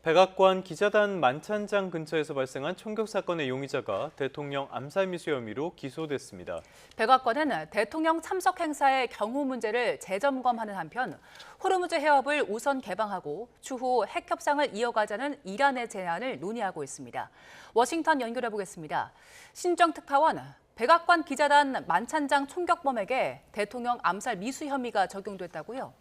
백악관 기자단 만찬장 근처에서 발생한 총격 사건의 용의자가 대통령 암살 미수 혐의로 기소됐습니다. 백악관은 대통령 참석 행사의 경호 문제를 재점검하는 한편 호르무즈 해협을 우선 개방하고 추후 핵 협상을 이어가자는 이란의 제안을 논의하고 있습니다. 워싱턴 연결해 보겠습니다. 신정 특파원, 백악관 기자단 만찬장 총격범에게 대통령 암살 미수 혐의가 적용됐다고요?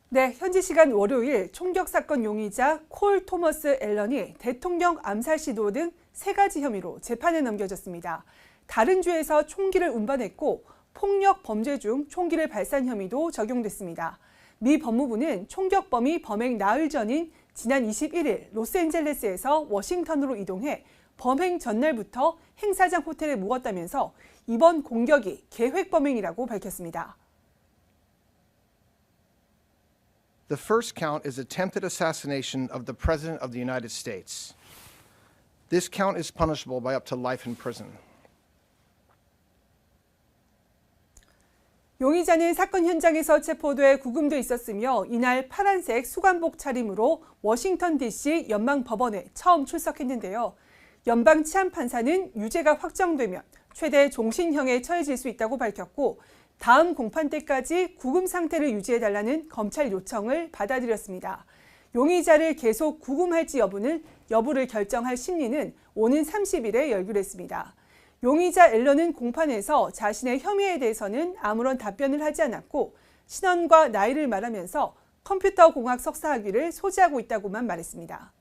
네, 현지 시간 월요일 총격 사건 용의자 콜 토머스 앨런이 대통령 암살 시도 등 3가지 혐의로 재판에 넘겨졌습니다. 다른 주에서 총기를 운반했고 폭력 범죄 중 총기를 발사한 혐의도 적용됐습니다. 미 법무부는 총격범이 범행 나흘 전인 지난 21일 로스앤젤레스에서 워싱턴으로 이동해 범행 전날부터 행사장 호텔에 묵었다면서 이번 공격이 계획 범행이라고 밝혔습니다. The first count is attempted assassination of the President of the United States. This count is punishable by up to life in prison. 용의자는 사건 현장에서 체포돼 구금돼 있었으며 이날 파란색 수관복 차림으로 워싱턴 DC 연방법원에 처음 출석했는데요. 연방 치안판사는 유죄가 확정되면 최대 종신형에 처해질 수 있다고 밝혔고 다음 공판 때까지 구금 상태를 유지해달라는 검찰 요청을 받아들였습니다. 용의자를 계속 구금할지 여부를 결정할 심리는 오는 30일에 열기했습니다. 용의자 앨런은 공판에서 자신의 혐의에 대해서는 아무런 답변을 하지 않았고 신원과 나이를 말하면서 컴퓨터 공학 석사 학위를 소지하고 있다고만 말했습니다.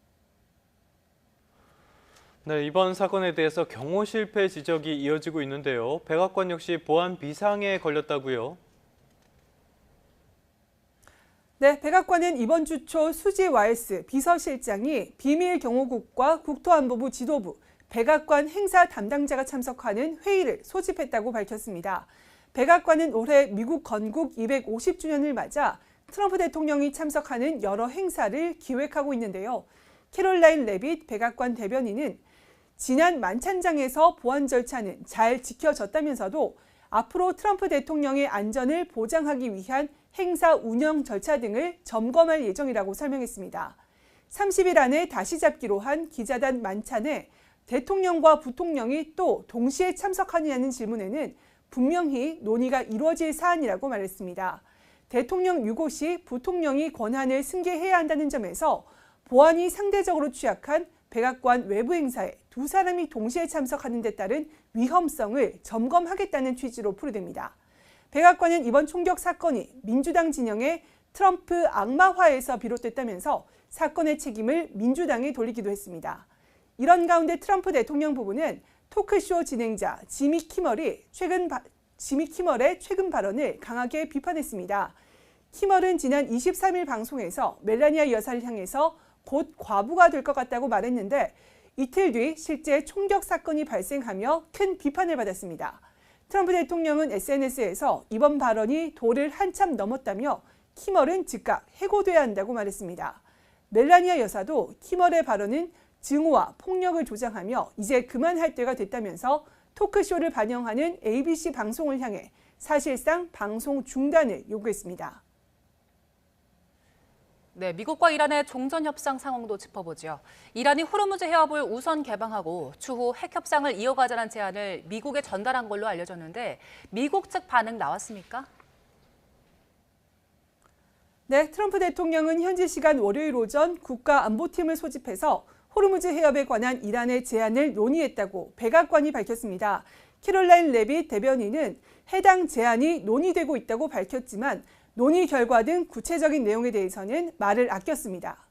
네, 이번 사건에 대해서 경호 실패 지적이 이어지고 있는데요. 백악관 역시 보안 비상에 걸렸다고요? 네, 백악관은 이번 주 초 수지 와일스 비서실장이 비밀 경호국과 국토안보부 지도부, 백악관 행사 담당자가 참석하는 회의를 소집했다고 밝혔습니다. 백악관은 올해 미국 건국 250주년을 맞아 트럼프 대통령이 참석하는 여러 행사를 기획하고 있는데요. 캐롤라인 레빗 백악관 대변인은 지난 만찬장에서 보안 절차는 잘 지켜졌다면서도 앞으로 트럼프 대통령의 안전을 보장하기 위한 행사 운영 절차 등을 점검할 예정이라고 설명했습니다. 30일 안에 다시 잡기로 한 기자단 만찬에 대통령과 부통령이 또 동시에 참석하느냐는 질문에는 분명히 논의가 이루어질 사안이라고 말했습니다. 대통령 유고 시 부통령이 권한을 승계해야 한다는 점에서 보안이 상대적으로 취약한 백악관 외부 행사에 2사람이 동시에 참석하는 데 따른 위험성을 점검하겠다는 취지로 풀이됩니다. 백악관은 이번 총격 사건이 민주당 진영의 트럼프 악마화에서 비롯됐다면서 사건의 책임을 민주당에 돌리기도 했습니다. 이런 가운데 트럼프 대통령 부부는 토크쇼 진행자 지미 키멀의 최근 발언을 강하게 비판했습니다. 키멀은 지난 23일 방송에서 멜라니아 여사를 향해서 곧 과부가 될 것 같다고 말했는데 이틀 뒤 실제 총격 사건이 발생하며 큰 비판을 받았습니다. 트럼프 대통령은 SNS에서 이번 발언이 도를 한참 넘었다며 키멀은 즉각 해고돼야 한다고 말했습니다. 멜라니아 여사도 키멀의 발언은 증오와 폭력을 조장하며 이제 그만할 때가 됐다면서 토크쇼를 반영하는 ABC 방송을 향해 사실상 방송 중단을 요구했습니다. 네, 미국과 이란의 종전 협상 상황도 짚어보죠. 이란이 호르무즈 해협을 우선 개방하고 추후 핵 협상을 이어가자는 제안을 미국에 전달한 걸로 알려졌는데 미국 측 반응 나왔습니까? 네, 트럼프 대통령은 현지 시간 월요일 오전 국가안보팀을 소집해서 호르무즈 해협에 관한 이란의 제안을 논의했다고 백악관이 밝혔습니다. 캐롤라인 레빗 대변인은 해당 제안이 논의되고 있다고 밝혔지만 논의 결과 등 구체적인 내용에 대해서는 말을 아꼈습니다.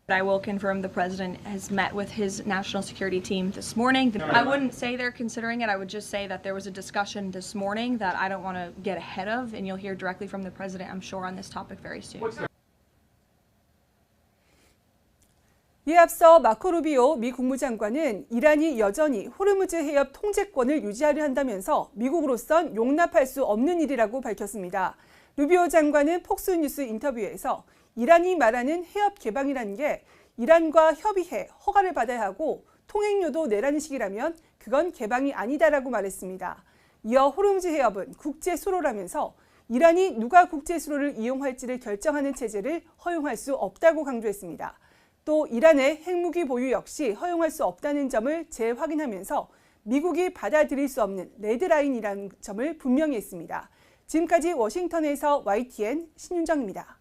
I will confirm the president has met with his national security team this morning. I wouldn't say they're considering it. I would just say that there was a discussion this morning that I don't want to get ahead of, and you'll hear directly from the president, I'm sure, on this topic very soon. 이에 앞서 마코 루비오 미 국무장관은 이란이 여전히 호르무즈 해협 통제권을 유지하려 한다면서 미국으로선 용납할 수 없는 일이라고 밝혔습니다. 루비오 장관은 폭스뉴스 인터뷰에서 이란이 말하는 해협 개방이라는 게 이란과 협의해 허가를 받아야 하고 통행료도 내라는 식이라면 그건 개방이 아니다라고 말했습니다. 이어 호르무즈 해협은 국제 수로라면서 이란이 누가 국제수로를 이용할지를 결정하는 체제를 허용할 수 없다고 강조했습니다. 또 이란의 핵무기 보유 역시 허용할 수 없다는 점을 재확인하면서 미국이 받아들일 수 없는 레드라인이라는 점을 분명히 했습니다. 지금까지 워싱턴에서 YTN 신윤정입니다.